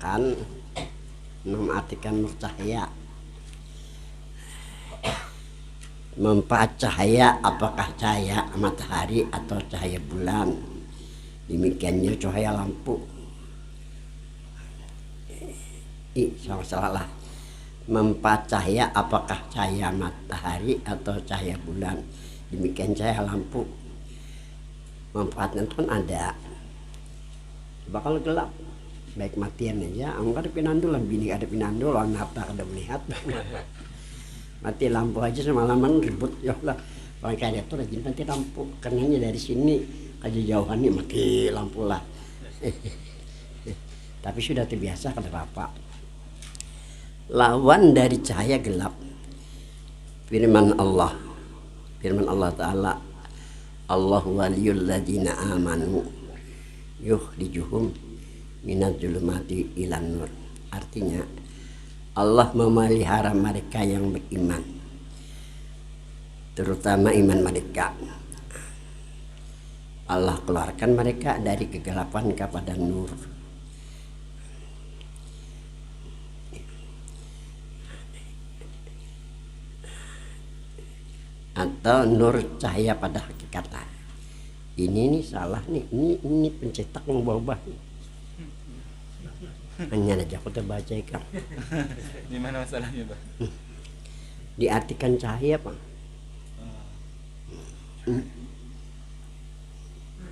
menceritakan mengartikan nur cahaya. Manfaat cahaya, apakah cahaya matahari atau cahaya bulan? Demikiannya cahaya lampu. Salah. Manfaat cahaya, apakah cahaya matahari atau cahaya bulan? Demikian cahaya lampu. Manfaatnya itu kan ada. Bakal gelap, baik matian aja. Enggak ada pinandul, bini ada pinandul, anak tak ada melihat. Mati lampu aja semalaman ribut ya Allah. Orang kaya itu rajin mati lampu. Karenanya dari sini aja jauhan nih mati lampu lah. Tapi sudah terbiasa kata bapak. Lawan dari cahaya gelap. Firman Allah Ta'ala, Allahu waliyul ladzina amanu yukhrijuhum minadz zulumati ilan nur. Artinya Allah memelihara mereka yang beriman, terutama iman mereka. Allah keluarkan mereka dari kegelapan kepada nur. Atau nur cahaya pada hakikatnya. Ini nih salah nih, ini pencetak mengubah hanya aja aku terbaca ikan. Di mana masalahnya, Pak? Diartikan cahaya, Pak.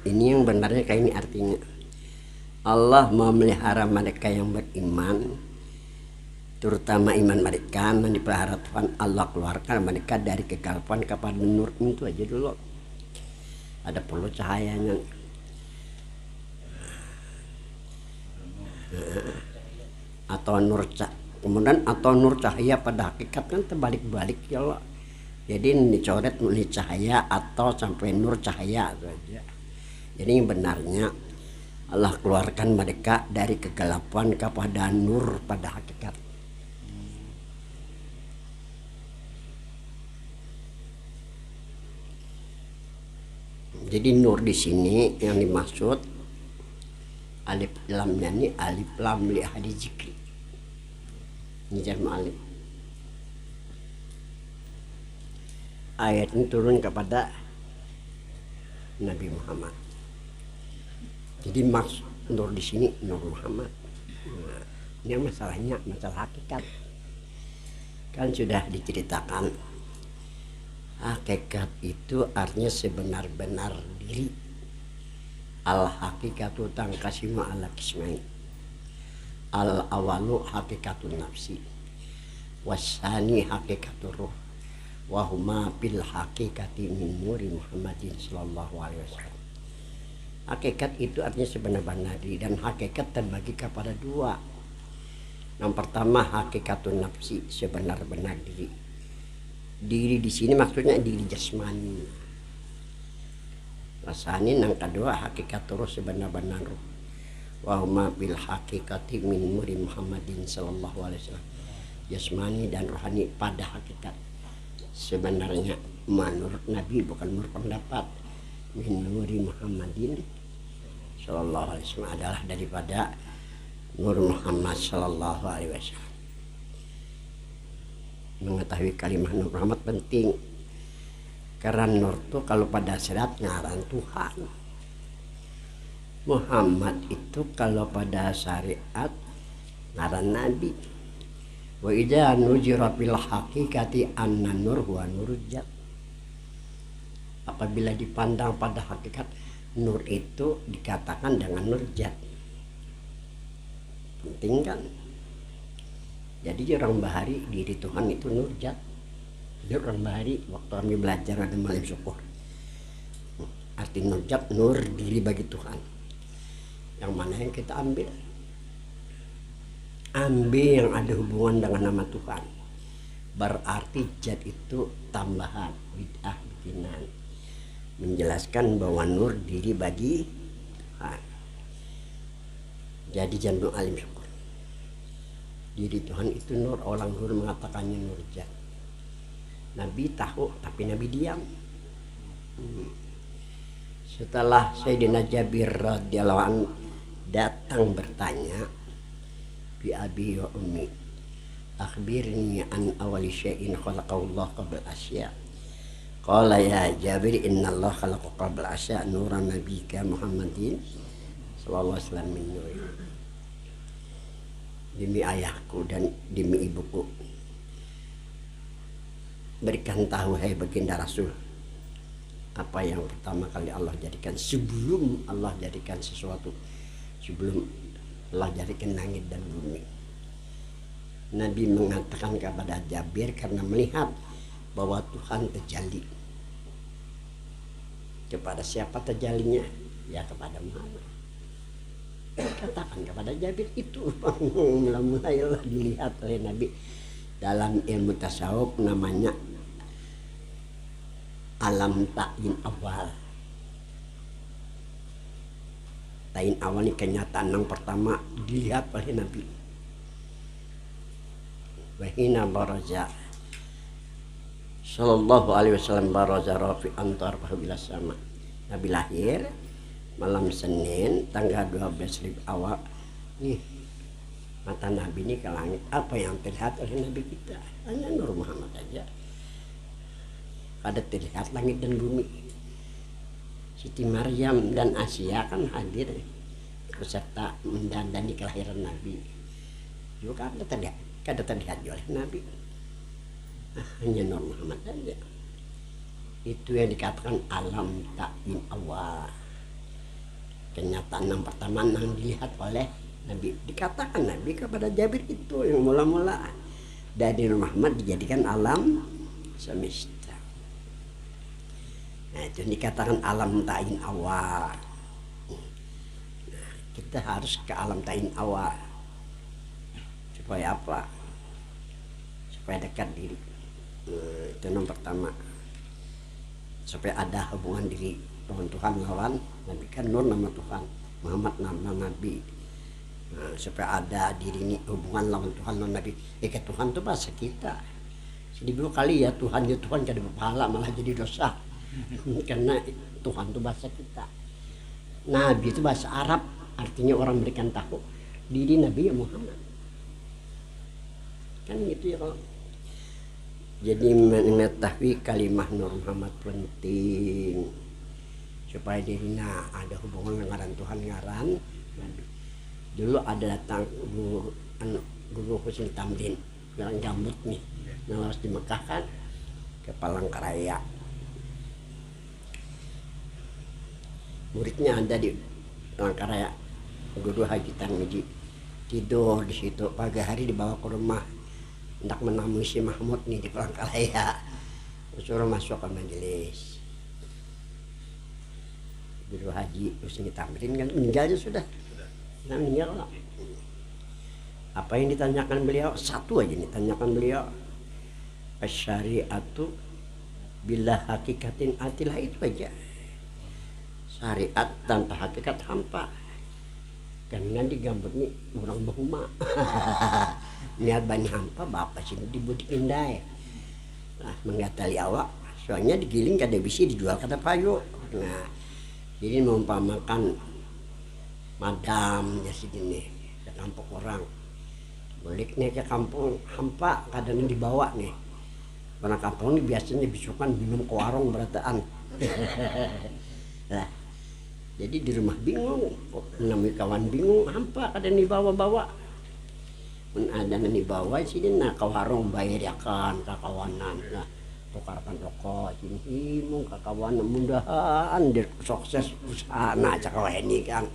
Ini yang benarnya kayak ini artinya. Allah memelihara mereka yang beriman, terutama iman mereka, yang dipelihara Tuhan. Allah keluarkan mereka dari kegelapan kepada nur. Itu aja dulu. Ada perlu cahayanya. Atau nur kemudian atau nur cahaya pada hakikat kan terbalik-balik ya Allah. Jadi dicoret ini cahaya atau sampai nur cahaya itu aja. Jadi yang benarnya Allah keluarkan mereka dari kegelapan kepada nur pada hakikat. Jadi nur di sini yang dimaksud alif lamnya ini alif lam li ahli zikri. Ini jamak alif. Ayat ini turun kepada Nabi Muhammad. Jadi maksud nur di sini nur Muhammad. Nah, ini masalahnya masalah hakikat. Kan sudah diceritakan. Hakikat itu artinya sebenar-benar diri. Al-hakikatu tangkasimu ala kismain. Al-awalu hakikatun nafsi, wasani hakikatur ruh, wahuma bil hakikati min nuri Muhammadin sallallahu alaihi wasallam. Hakikat itu artinya sebenar-benar diri, dan hakikat terbagi kepada dua. Yang pertama hakikatun nafsi, sebenar-benar diri. Diri di sini maksudnya diri jasmani. Rasani yang kedua hakikat terus sebenar-benar ruh. Wa huma bil hakikati min nuri Muhammadin sallallahu alaihi wasallam. Jasmani dan rohani pada hakikat. Sebenarnya menurut Nabi, bukan menurut pendapat, min nuri Muhammadin sallallahu alaihi wasallam adalah daripada nur Muhammad sallallahu alaihi wasallam. Mengetahui kalimat nur Muhammad penting. Karena nur itu kalau pada syarat ngaran Tuhan. Muhammad itu kalau pada syariat ngaran Nabi. Wa idza nujira bil haqiqati anna nur huwa nurjat. Apabila dipandang pada hakikat, nur itu dikatakan dengan nurjat. Penting kan? Jadi orang bahari diri Tuhan itu nurjat. Dia orang bahari waktu kami belajar ada malam syukur. Arti nurjat, nur diri bagi Tuhan. Yang mana yang kita ambil? Ambil yang ada hubungan dengan nama Tuhan. Berarti jat itu tambahan, bid'ah bikinan. Menjelaskan bahwa nur diri bagi Tuhan. Jadi jangan alim syukur. Diri Tuhan itu nur, orang nur mengatakannya nurjat. Nabi tahu tapi Nabi diam. Setelah Sayyidina Jabir radhiyallahu anhu datang bertanya, bi abi wa ummi akhbirni an awali syai'in khalaqahu Allah qabla asya. Qala ya Jabir inna Allah khalaqa qabla asya nuran nabiyika Muhammadin sallallahu alaihi wasallam min nur. Demi ayahku dan demi ibuku, berikan tahu hai baginda Rasul apa yang pertama kali Allah jadikan sebelum Allah jadikan sesuatu, sebelum Allah jadikan langit dan bumi. Nabi mengatakan kepada Jabir karena melihat bahwa Tuhan terjalli. Kepada siapa terjalinya? Ya kepada Muhammad. Katakan kepada Jabir itu mulai-mulailah dilihat oleh Nabi. Dalam ilmu tasawuf namanya alam ta'in awal. Ta'in awal ini kenyataan yang pertama dilihat oleh Nabi. Wahina baraja sallallahu alaihi wasallam baraja rafi antar bila sama. Nabi lahir malam Senin tanggal 12 Rib awal. Nih mata Nabi ini ke langit, apa yang terlihat oleh Nabi kita? Hanya Nur Muhammad aja. Ada terlihat langit dan bumi. Siti Maryam dan Asia kan hadir beserta mendandani kelahiran Nabi. Juga kada terlihat oleh Nabi. Hanya Nur Muhammad aja. Itu yang dikatakan alam ta'in awal. Kenyataan yang pertama yang dilihat oleh Nabi. Dikatakan Nabi kepada Jabir itu yang mula-mula dari Muhammad dijadikan alam semesta. Nah itu yang dikatakan alam ta'in awal. Nah, kita harus ke alam ta'in awal. Supaya apa? Supaya dekat diri. Itu yang pertama. Supaya ada hubungan diri dengan Tuhan lawan Nabi, kan Nur nama Tuhan, Muhammad nama Nabi. Nah, supaya ada diri ini hubungan lawan Tuhan lawan Nabi. Ke Tuhan itu bahasa kita. Jadi dulu kali ya Tuhan kada berpahala malah jadi dosa. Karena Tuhan itu bahasa kita. Nabi itu bahasa Arab, artinya orang berikan tahu diri Nabi ya Muhammad. Kan gitu ya kalau. Jadi mengetahui kalimah Nur Muhammad penting supaya dirinya ada hubungan dengan Tuhan ngaran Nabi. Dulu ada datang guru Husni Tamrin yang gambut nih yang harus di Mekah kan ke Palangkaraya. Muridnya ada di Palangkaraya, guru Haji Tarmiji tidur di situ, pagi hari dibawa ke rumah hendak menemui si Mahmud nih di Palangkaraya, suruh masuk ke majelis. Guru Haji Husni Tamrin kan meninggalnya sudah. Nah, meninggal lah. Apa yang ditanyakan beliau? Satu aja ditanyakan beliau. Asyariatu bila hakikatin atilah, itu aja. Syariat tanpa hakikat hampa. Karena digambut nih orang bahuma. Niat bani hampa bapak sini dibutik indai. Nah, menggatali awak. Soalnya digiling kada bisa dijual kada payu. Nah, jadi mengumpamakan madam ya segini ke kampung orang, balik nih ke kampung hampa kadang dibawa nih orang kampung ini biasanya bisukan minum ke warung berataan. Nah, jadi di rumah bingung, namanya kawan bingung hampa kadang dibawa-bawa, ada yang dibawa sini nah ke warung bayar yakan ke kawanan lah tukarkan rokok sini himung ke kawanan mudahan dia sukses usaha nah cakawa ini kan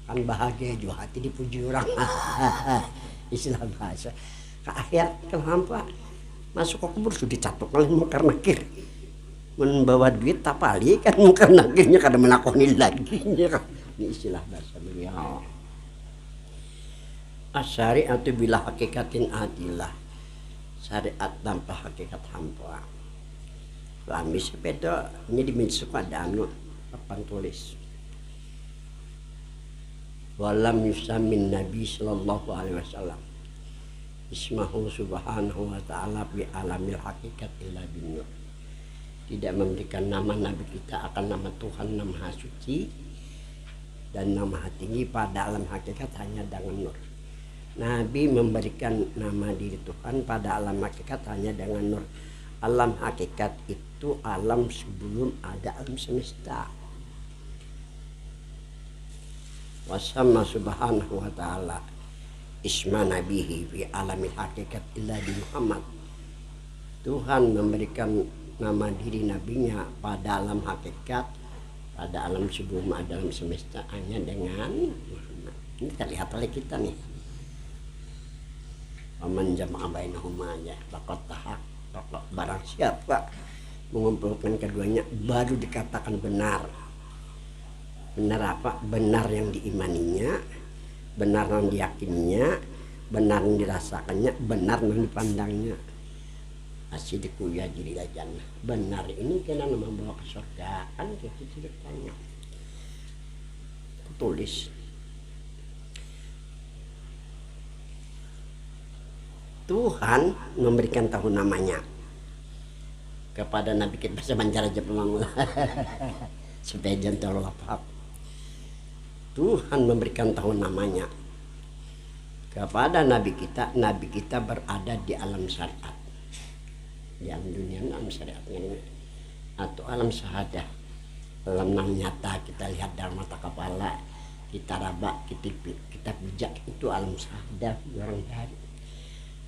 bahagia juga hati dipuji orang. Istilah bahasa ke akhir ke hampa masuk ke kubur sudah dicatuk oleh mungkar nakir membawa duit tapali kan mungkar nakirnya kada melakoni lagi. Ini istilah bahasa beliau. Asyariatu bila hakikatin adilah, syariat tanpa hakikat hampa. Lami sepeda ini dimensukan ada anu papan tulis walam yusamin Nabi sallallahu alaihi wasallam ismahu subhanahu wa ta'ala bi alamil hakikat illa binur. Tidak memberikan nama Nabi kita akan nama Tuhan nama Maha Suci dan nama tinggi pada alam hakikat hanya dengan nur. Nabi memberikan nama diri Tuhan pada alam hakikat hanya dengan nur. Alam hakikat itu alam sebelum ada alam semesta. Wasamma subhanahu wa ta'ala isma nabihi fi alamil hakikat illa di Muhammad. Tuhan memberikan nama diri nabinya pada alam hakikat, pada alam sebelum ada alam semesta hanya dengan Muhammad. Ini terlihat oleh kita nih. Waman jama'a bainahuma ya laqad tahaqqaqa, barang siapa mengumpulkan keduanya baru dikatakan benar. Benar apa? Benar yang diimaninya, benar yang diyakininya, benar yang dirasakannya, benar yang dipandangnya. Asidiku ya jadi jannah. Benar ini kena membawa ke surga, kan gitu ceritanya. Tulis. Tuhan memberikan tahu namanya kepada Nabi kita, bahasa Banjar aja pelang supaya jangan terlalu paham. Tuhan memberikan tahu namanya kepada Nabi kita berada di alam syariat, di alam dunia, alam syariatnya ini, atau alam syahadah, alam yang nyata kita lihat dalam mata kepala, kita raba, kita pijak, itu alam syahadah orang dari.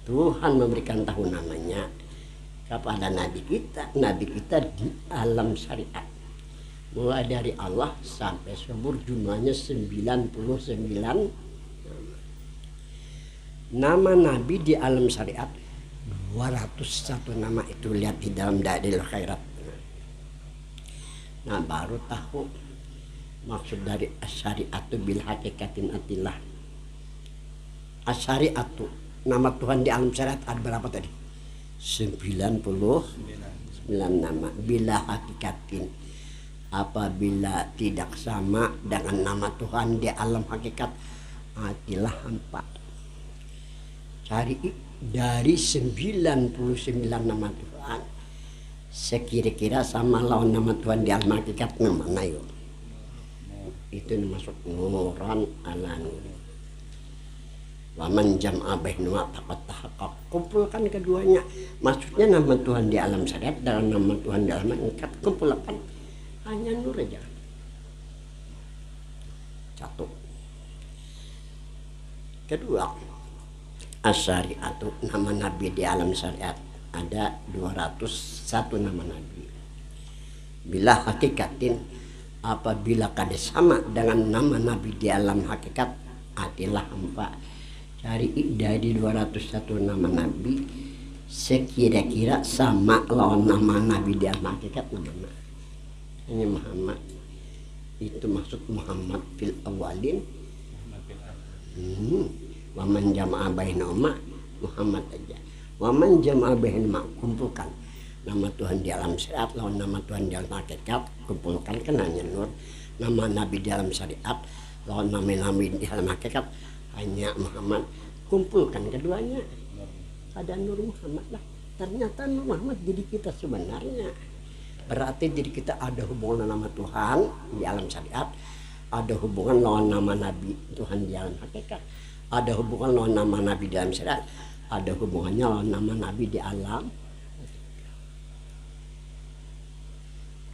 Tuhan memberikan tahu namanya kepada Nabi kita di alam syariat, mulai dari Allah sampai subur, jumlahnya 99 nama Nabi di alam syariat. 201 nama itu lihat di dalam Da'il Khairat. Nah baru tahu maksud dari asyariatu bil hakikatin atillah. Asyariatu nama Tuhan di alam syariat ada berapa tadi? 99 nama. Bila hakikatin, apabila tidak sama dengan nama Tuhan di alam hakikat, atilah hampa. Cari dari 99 nama Tuhan, sekira-kira sama lawan nama Tuhan di alam hakikat mana yuk? Itu masuk nuran ala nur. Waman jam'a bainahuma faqad tahaqqaq, kumpulkan keduanya. Maksudnya nama Tuhan di alam syariat dan nama Tuhan di alam hakikat kumpulkan hanya nur aja. Satu. Kedua, asyariatu, nama Nabi di alam syariat ada 201 nama Nabi. Bila hakikatin, apabila kada sama dengan nama Nabi di alam hakikat, adalah hampa. Cari dari 201 nama Nabi, sekira-kira sama lawan nama Nabi di alam hakikat mana? Ini Muhammad. Itu maksud Muhammad fil awalin. Waman jama'a bainahuma, Muhammad aja. Waman jama'a bainahuma, kumpulkan nama Tuhan di alam syariat lawan nama Tuhan di alam hakikat, kumpulkan kan hanya nur. Nama Nabi di alam syariat lawan nama Nabi di alam hakikat hanya Muhammad. Kumpulkan keduanya, ada nur Muhammad lah. Ternyata nur Muhammad diri kita sebenarnya. Berarti diri kita ada hubungan nama Tuhan di alam syariat, ada hubungan lawan nama Nabi Tuhan di alam hakikat, ada hubungan lawan nama Nabi di alam syariat, ada hubungannya lawan nama Nabi di alam.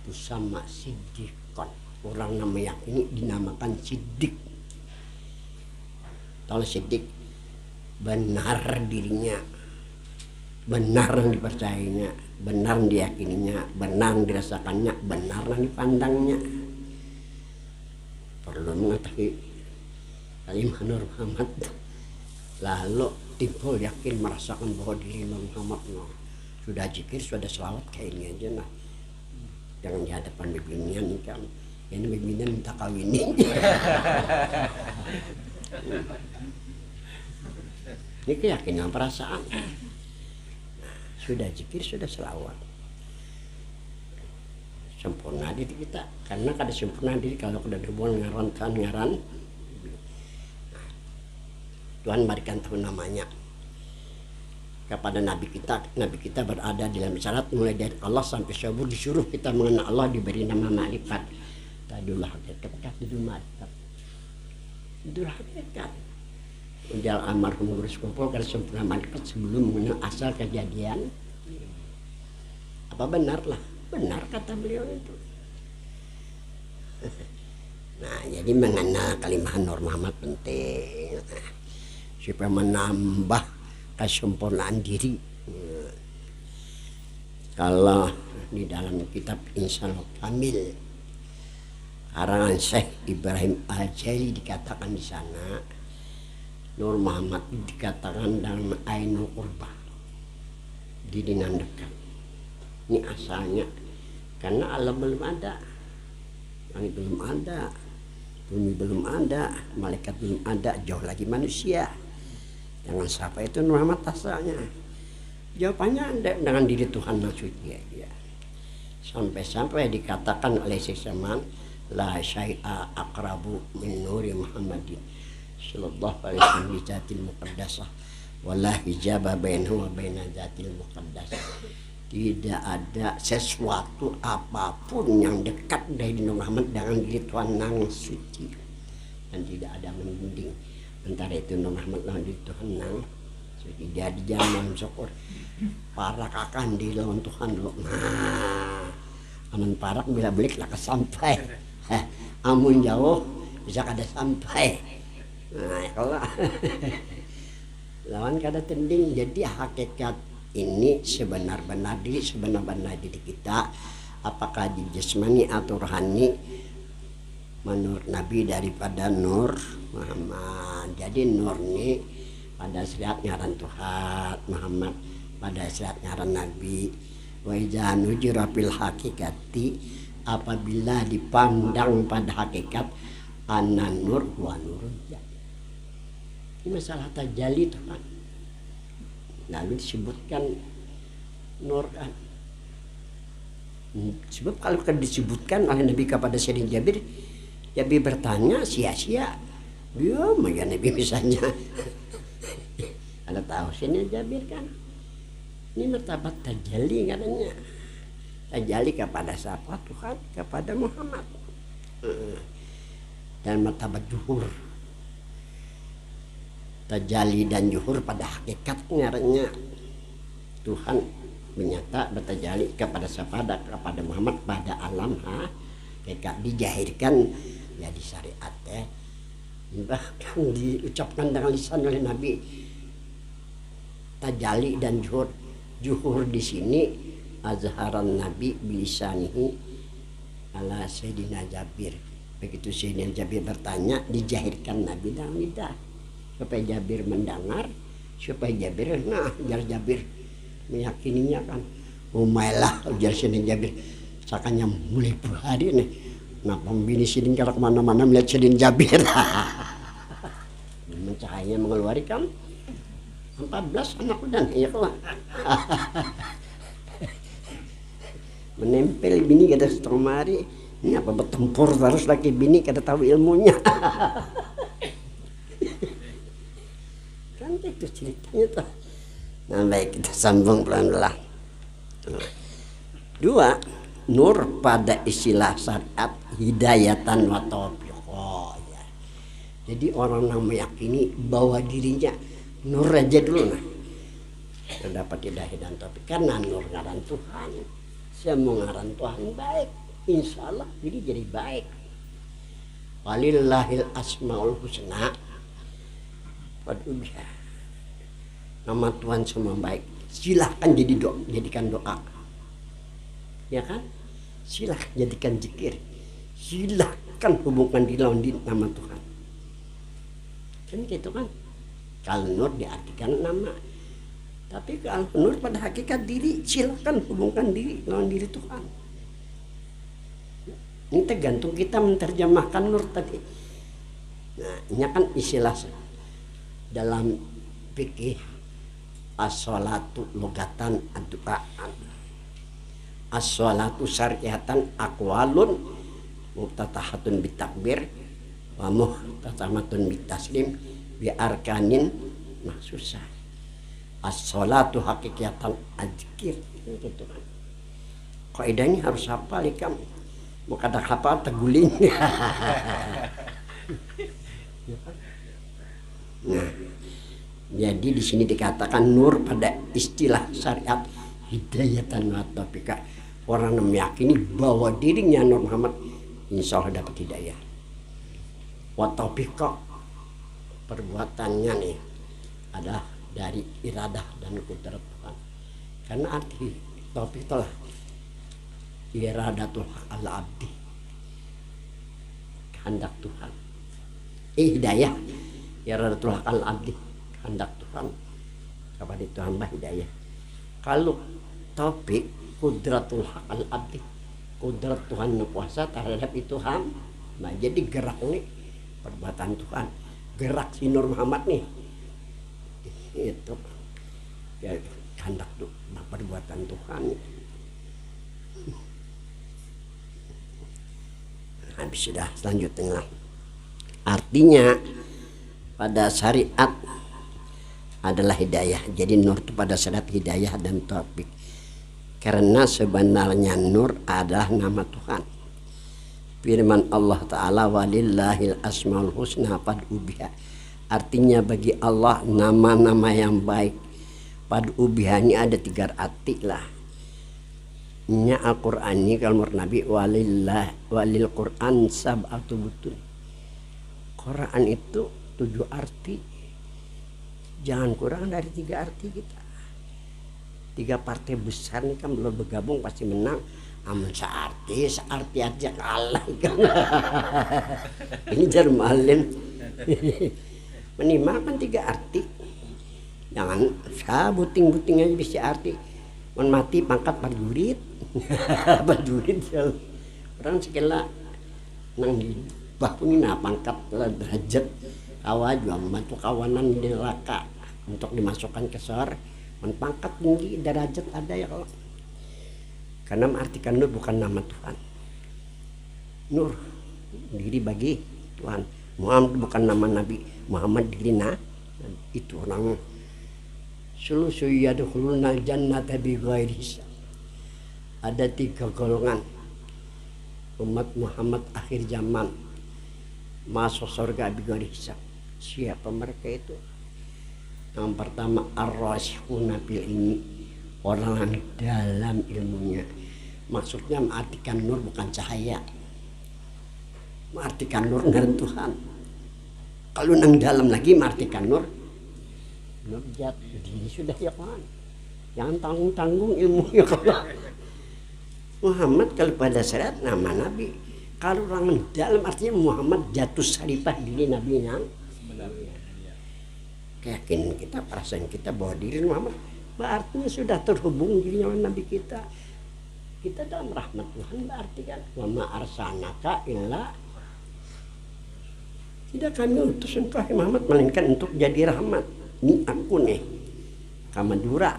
Itu sama siddiqon. Orang nama yang ini dinamakan siddiq. Kalau siddiq benar dirinya, benar yang dipercayainya, benar yang diyakininya, benar yang dirasakannya, benar yang dipandangnya. Perlu mengetahui kalimat Nur Muhammad, lalu timbul yakin merasakan bahwa diri Nur Muhammad sudah zikir, sudah selawat kayak ini aja nah. Jangan di hadapan bimbingan nih kan, ini bimbingan minta kawinin. Ini keyakinan perasaan. Sudah zikir, sudah selawat, sempurna diri kita. Karena kada sempurna diri kalau kada hubungan ngaran. Tuhan berikan tahu namanya kepada Nabi kita berada di dalam syarat mulai dari Allah sampai syabur, disuruh kita mengenal Allah, diberi nama ma'rifat. Tadulah hakikat, tadulah ma'rifat, tadulah hakikat. udah almarhum Guru Skumpul kalau sempurna market sebelum mengenal asal kejadian. Apa benar lah? Benar kata beliau itu. Nah, jadi mengenal kalimat Nur Muhammad penting supaya menambah kesempurnaan diri. Kalau di dalam kitab Insanul Kamil karangan Syekh Ibrahim Al-Jaili dikatakan di sana Nur Muhammad dikatakan dalam Ainul Qurba didingan dekat. Ini asalnya karena Allah belum ada, langit belum ada, bumi belum ada, malaikat belum ada, jauh lagi manusia. Jangan siapa itu Nur Muhammad asalnya. Jawabannya dengan diri Tuhan maksudnya ya. Sampai-sampai dikatakan oleh Syekh Saman la syai'a aqrabu min nuri Muhammadin sallallahu alaihi wasallam bizatil muqaddasah wala hijaba bainahu wa baina zatil muqaddasah. Tidak ada sesuatu apapun yang dekat dari Nur Muhammad dengan diri Tuhan yang suci, dan tidak ada mending antara itu Nur Muhammad dan diri Tuhan yang suci. Jadi jangan syukur parak akan di lawan Tuhan lo. Nah, aman parak bila belik lah kesampai. Amun jauh bisa kada sampai. Nah, kalau lawan kada tending. Jadi hakikat ini sebenar-benar diri kita, apakah di jasmani atau rohani, menurut Nabi daripada Nur Muhammad. Jadi Nur ini pada syariat ngaran Tuhan Muhammad, pada syariat ngaran Nabi. Wa iza nujira fil hakikati, apabila dipandang pada hakikat anan nur wa nurun. Ini masalah tajalli Tuhan. Lalu disebutkan nur kan. Sebab kalau disebutkan oleh Nabi kepada Sayyidina Jabir, Jabir bertanya sia-sia. Dia maya Nabi misalnya. Ada tahu sini Jabir kan. Ini martabat tajalli katanya. Tajalli kepada siapa? Tuhan, kepada Muhammad. Dan martabat zuhur. Tajalli dan zuhur pada hakikatnya Tuhan menyata bertajalli kepada siapa? Kepada Muhammad pada alam hakikat dijahirkan ya di syariat ya. Bahkan diucapkan dengan lisan oleh Nabi. Tajalli dan zuhur. Zuhur di sini azharan Nabi bilisanihi ala Sayyidina Jabir. Begitu Sayyidina Jabir bertanya, dijahirkan Nabi dalam lidah supaya Jabir mendengar, supaya Jabir, nah jar Jabir meyakininya kan. Umailah jar Sayyidina Jabir, sakanya mulai hari nih. Nah pembini Sidin kalau kemana-mana melihat Sayyidina Jabir. Mencahaya mengeluarkan 14 anak dan iya kelah. Menempel bini kada setromari. Ini apa bertempur terus lagi bini kada tahu ilmunya. Kan itu ceritanya tuh. Nah baik, kita sambung pelan-pelan. 2. Nur pada istilah syariat hidayatan wa taufiqah ya. Jadi orang yang meyakini bahwa dirinya nur aja dulu nah. Dapat hidayah dan taufik karena nur ngaran Tuhan. Semua ngaran Tuhan baik. Insya Allah jadi baik. Walillahil asmaul husna. Waduh, nama Tuhan semua baik. Silahkan jadikan doa. Ya kan? Silahkan jadikan zikir. Silahkan hubungkan di lawan nama Tuhan. Kan gitu kan? Kalau nur diartikan nama. Tapi kalau nur pada hakikat diri, silahkan hubungkan diri lawan diri Tuhan. Ini tergantung kita menerjemahkan nur tadi. Nah, ini kan istilah dalam fikih as-sholatu logatan ad-du'aan. As-sholatu syariatan aqwalun muftatahatun bitakbir wa muhtatamatun bitaslim bi arkanin mahsusah. As-sholatu hakikatan adzikir gitu kan. Kaidah ini harus hafal ikam. Mau kada hafal teguling. Nah, Jadi di sini dikatakan nur pada istilah syariat hidayatan wa taufika. Orang yang meyakini bahwa dirinya Nur Muhammad insya Allah dapat hidayah. Wa taufika perbuatannya nih adalah dari iradah dan kudrat Tuhan. Karena arti taufik itulah iradatul al abdi, kehendak Tuhan. Hidayah iradatul al abdi, kehendak Tuhan kepada itu hamba hidayah. Kalau taufik kudratul al abdi, kudrat Tuhan kuasa terhadap itu hamba. Jadi gerak nih perbuatan Tuhan, gerak si Nur Muhammad nih itu ya kehendak Tuhan, perbuatan Tuhan. Habis sudah selanjutnya artinya pada syariat adalah hidayah. Jadi nur itu pada syariat hidayah dan taufik. Karena sebenarnya nur adalah nama Tuhan. Firman Allah Ta'ala walillahil asmaul husna fad'u biha. Artinya bagi Allah nama-nama yang baik. Fad'u biha ini ada 3 arti lah. Nya Al-Quran ini kalau menurut Nabi walil Quran sab'atu butun. Quran itu 7 arti. Jangan kurang dari 3 arti kita. 3 partai besar ini kan belum bergabung pasti menang. Amun searti aja kalah kan. Ini Jermalin. Minimal kan 3 arti. Jangan buting-buting aja bisa arti. Mun mati pangkat prajurit. Prajurit orang segala nang di bahuna pangkat derajat kawan juga membantu kawanan di neraka untuk dimasukkan ke surga. Men pangkat tinggi derajat ada ya kalau. Karena mengartikan nur bukan nama Tuhan. Nur diri bagi Tuhan. Muhammad bukan nama Nabi. Muhammad diri itu orang sulusu yadkhuluna jannata bighairi hisab. Ada 3 golongan umat Muhammad akhir zaman masuk surga bighairi hisab. Siapa mereka itu? Yang pertama ar-rasikhuna fil ilmi, orang yang dalam ilmunya. Maksudnya mengartikan nur bukan cahaya. Mengartikan nur ngaran Tuhan. Kalau nang dalam lagi mengartikan nur jat. Ini sudah ya kawan. Jangan tanggung-tanggung ilmu ya kawan. Muhammad kalau pada syariat nama Nabi. Kalau orang dalam artinya Muhammad jatuh saripah diri Nabi yang sebenarnya. Keyakinan kita, perasaan kita bahwa diri Muhammad berarti sudah terhubung dirinya dengan Nabi kita. Kita dalam rahmat Tuhan berarti kan wa ma arsalnaka illa, tidak kami utus engkau Muhammad melainkan untuk jadi rahmat. Ini aku nih Kamadura.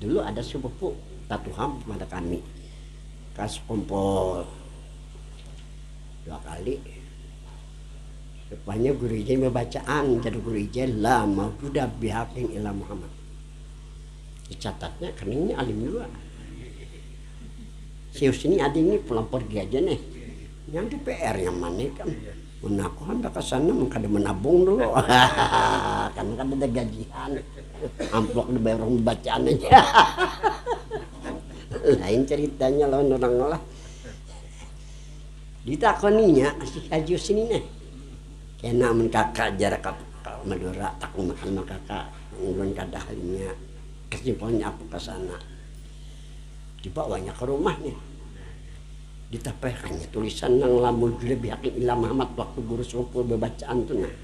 Dulu ada sepupu tatuham pada kami kas kumpul 2 kali. Rupanya guru ijazah membacaan jadi guru ijazah la maujuda bihaqin ila Muhammad. Dicatatnya karena ini alim juga. Sius ini ada ini pulang pergi aja nih. Yang di PR yang mana kan? Menaku hendak ke sana mengkada menabung dulu. Karena kan ada gajian. Amplok dibayar orang bacaan aja. Lain ceritanya lawan orang lah. Ditakoninya si Hajius ini nih. Kena men kakak jarak ke Madura tak makan sama kakak ngulun kada halnya kesimpulannya aku ke sana dibawanya ke rumahnya ditapekannya tulisan nang lamun lebih yakin ilah Muhammad waktu guru sumpul bacaan tuh nah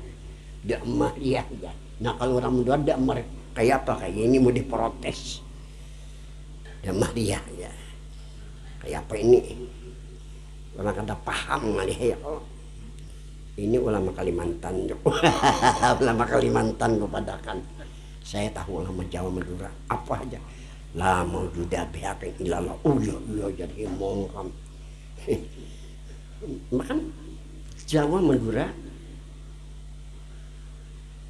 dia emah iya ya. Nah kalau orang Madura dia emah kayak apa kayak ini mau diprotes dia emah dia ya kayak apa ini orang kada paham ngalih ya kalau ini ulama Kalimantan. Ulama Kalimantan kepadakan. Saya tahu ulama Jawa Madura apa aja. La maujuda bihaqin illallah. Iya jadi mongkam. Makan Jawa Madura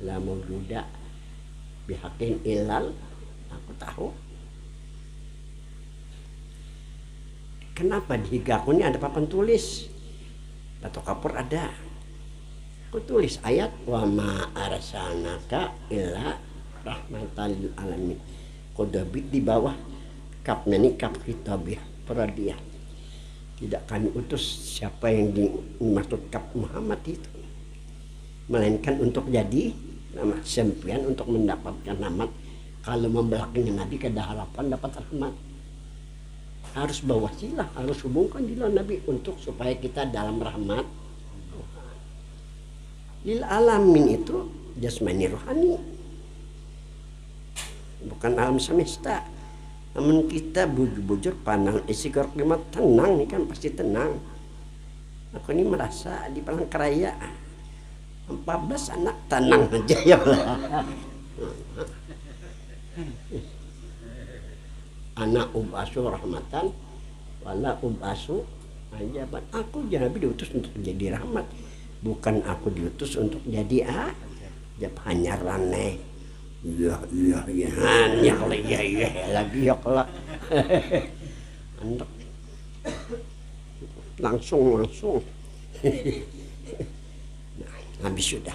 la maujuda bihaqin illal. Aku tahu. Kenapa di Higaku ini ada papan tulis? Batu kapur ada. Aku tulis ayat wa ma arsalnaka illa rahmatan lil alamin. Kodabit di bawah kapnya ini kap kitabiah peradiah. Tidak kami utus siapa yang dimaksud kap Muhammad itu, melainkan untuk jadi nama sempian untuk mendapatkan rahmat. Kalau membelakangnya Nabi kada harapan dapat rahmat, harus bawa silah, harus hubungkan di Nabi untuk supaya kita dalam rahmat. Lil alamin itu jasmani rohani, bukan alam semesta. Namun kita bujur-bujur pandang isi klimat tenang, ini kan pasti tenang. Aku ini merasa di Palangkaraya 14 anak tenang aja ya Allah. Anak ubasu rahmatan wala ubasu ajaban. Aku Nabi diutus untuk jadi rahmat, bukan aku diutus untuk jadi hanya raneh. Iya lagi ya kelak. langsung habis sudah.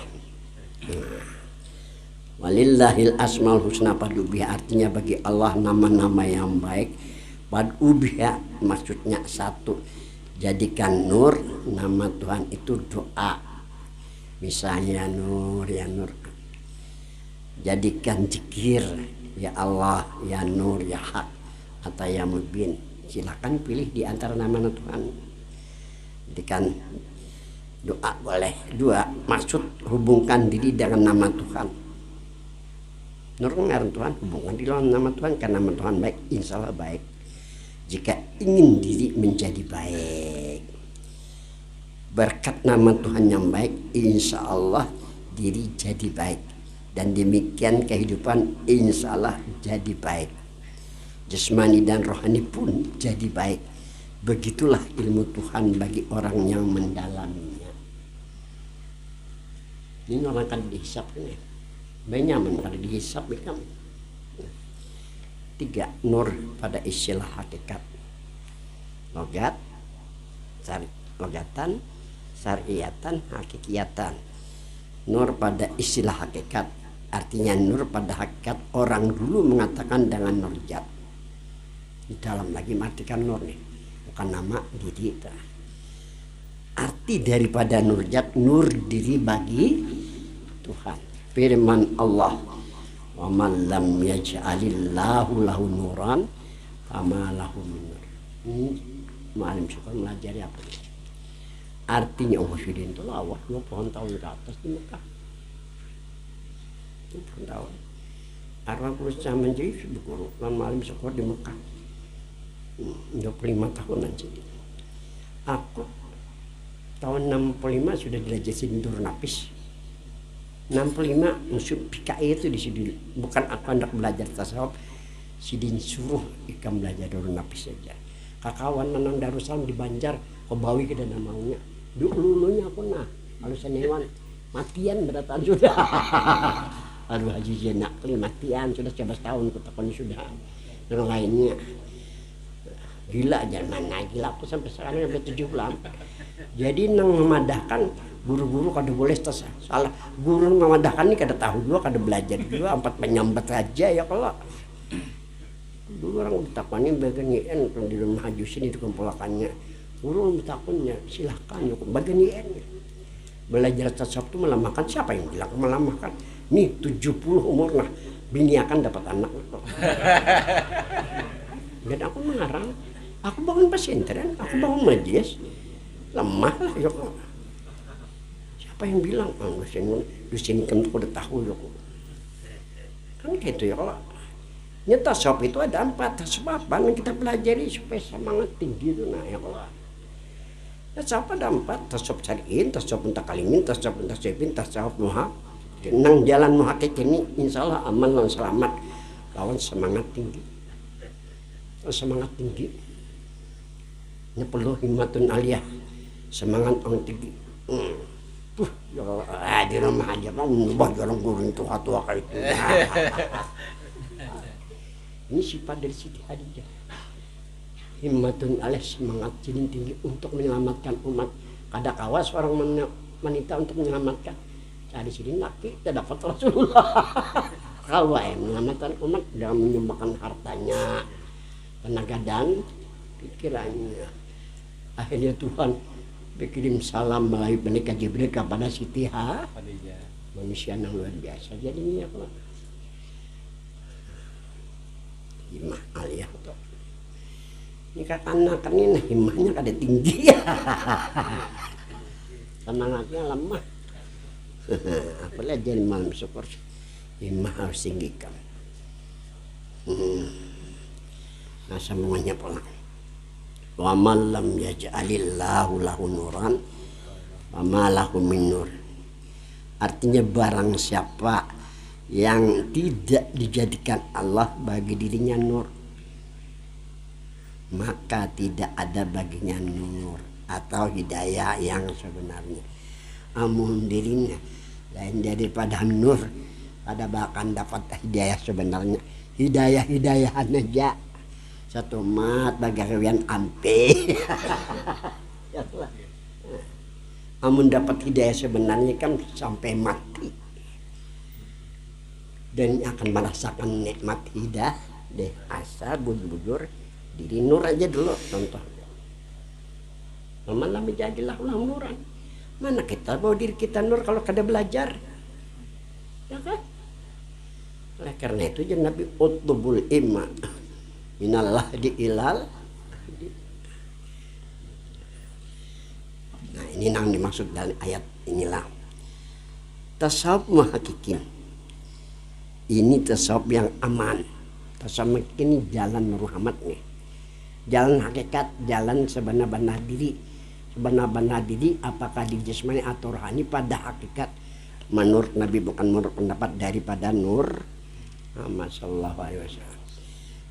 Walillahil asmaul husna fad'ubiha, artinya bagi Allah nama-nama yang baik. Fad'ubiha maksudnya satu, jadikan nur nama Tuhan itu doa. Misalnya nur ya nur, jadikan zikir ya Allah ya nur ya hak atau ya mubin. Silakan pilih di antara nama Tuhan. Jadikan doa boleh. Dua, maksud hubungkan diri dengan nama Tuhan. Nur ngaran Tuhan, hubungkan diri dengan nama Tuhan, karena nama Tuhan baik, insya Allah baik. Jika ingin diri menjadi baik, berkat nama Tuhan yang baik, insya Allah diri jadi baik. Dan demikian kehidupan insya Allah jadi baik. Jasmani dan rohani pun jadi baik. Begitulah ilmu Tuhan bagi orang yang mendalaminya. Ini orang akan dihisap ini. Benyamin kalau dihisap kan. 3. Nur pada istilah hakikat. Logat, logatan, syariatan, hakikiyatan. Nur pada istilah hakikat, artinya nur pada hakikat. Orang dulu mengatakan dengan nurjat. Di dalam lagi artikan nur nih, bukan nama diri. Arti daripada nurjat, nur diri bagi Tuhan. Firman Allah, wa man lam yaj'alillahu lahu nuran fama lahu min nur. Malam sekolah melajari apa ini? Artinya Muhyiddin itu lawak 20 tahun ke atas di Mekah. 20 tahun. Arwah berusaha menjadi guru dan malam sekolah di Mekah. 25 tahun aja. Aku tahun 65 sudah dilajarin Dur Napis. 65 musuh PKI itu di sini, bukan aku hendak belajar tasawuf, sidin suruh ikam belajar Dur Napis saja. Kakawan nanang Darussalam di Banjar, Kobawi ke dana maunya. Dulunya aku kalau senewan matian beratan sudah. Aduh Haji Jenak matian sudah 11 tahun kutakon sudah. Dan lainnya gila jangan gila aku sampai sekarang sampai 74. Jadi nang memadahkan guru-guru kada boleh tes salah. Guru memadahkan ini kada tahu dua, kada belajar dua, 4 penyambat aja ya kalau. Dulu orang bertakuannya bagian di rumah Haji sini di kumpulakannya. Guru bertakunnya silahkan bagian belajar tasawuf itu melamahkan. Siapa yang bilang melamahkan? Nih 70 umur nah bini akan dapat anak. Dan aku mengarang, aku bangun pesantren, aku bangun majelis, lemah lah ya kok. Siapa yang bilang? Dosen kan udah tahu ya kok. Kan gitu ya kok. Nyata tasawuf itu ada 4 tasawuf apa yang kita pelajari supaya semangat tinggi itu nah ya kok. Tasawuf ada 4, tasawuf syar'in, tasawuf mutakalimin, tasawuf mutasawwifin, tasawuf muhaq. Nang jalan muhaqqiq ini insyaallah aman dan selamat lawan semangat tinggi. Semangat tinggi. Ini perlu himmatun aliyah. Semangat orang tinggi. Ya di rumah aja mau ngubah orang guru tua-tua kayak itu. Ini sifat dari Siti Hadijah. Himmatun aliyah, semangat tinggi untuk menyelamatkan umat. Kada kawas orang wanita untuk menyelamatkan. Cari sini laki tidak dapat Rasulullah. Kalau menyelamatkan umat dengan menyumbangkan hartanya, tenaga dan pikirannya. Akhirnya Tuhan berkirim salam melalui malaikat Jibril kepada Siti Khadijah. Manusia yang luar biasa. Jadinya apa? Himmah aliyah tuh. Ini karena ini himmahnya kada tinggi. Semangatnya lemah. Apalagi jadi malam syukur. Himmah harus tinggikan. Nah semuanya pulang. Wa man lam yaj'alillahu lahu nuran wa ma lahu min nur. Artinya barang siapa yang tidak dijadikan Allah bagi dirinya nur, maka tidak ada baginya nur atau hidayah yang sebenarnya. Amun dirinya lain daripada nur, pada bahkan dapat hidayah sebenarnya. Hidayah-hidayahan aja satu mat bagawian ampe. Amun dapat hidayah sebenarnya kan sampai mati dan akan merasakan nikmat hidayah deh asal bujur diri nur aja dulu contoh. Malah menjadilah ulang nuran. Mana kita bawa diri kita nur kalau kada belajar, ya kan? Oleh karena itu jangan Nabi utlubul imma minallah di ilal. Nah ini yang dimaksud dari ayat inilah tasawuf muhakkikin. Ini tasawuf yang aman. Tasawuf ini jalan Muhammad nih, jalan hakikat, jalan sebenar-benar diri. Sebenar-benar diri apakah di jasmani atau rohani pada hakikat menurut Nabi, bukan menurut pendapat daripada Nur Muhammad sallallahu alaihi wasallam.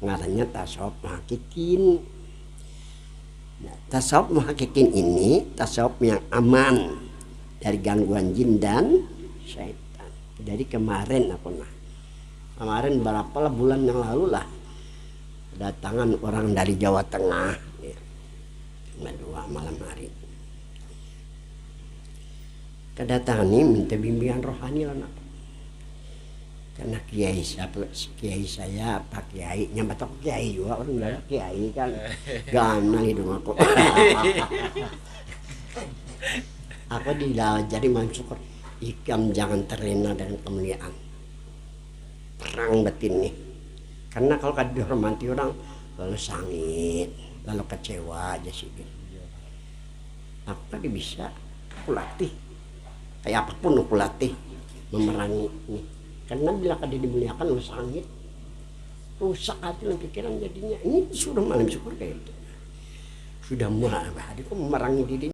Ngarannya tasawuf muhakkikin. Nah, tasawuf muhakkikin ini tasawuf yang aman dari gangguan jin dan syaitan. Dari kemarin kemarin berapa bulan yang lalu lah datangan orang dari Jawa Tengah ya. Dua malam hari kedatangan ini minta bimbingan rohani lah nak. Karena kiai saya pak kiai nyambat kiai juga orang udah kiai kan gana hidung aku. Aku jadi mensyukur ikam jangan terlena dengan kemuliaan perang batin nih, karena kalau kada dihormati orang lalu sangit lalu kecewa aja sih. Apa dia bisa aku latih kayak apapun aku latih memerangi ini. Karena bila kada dimuliakan lu sangit rusak hati dan pikiran jadinya. Ini sudah malam syukur kayak itu sudah mulai kok memerangi diri.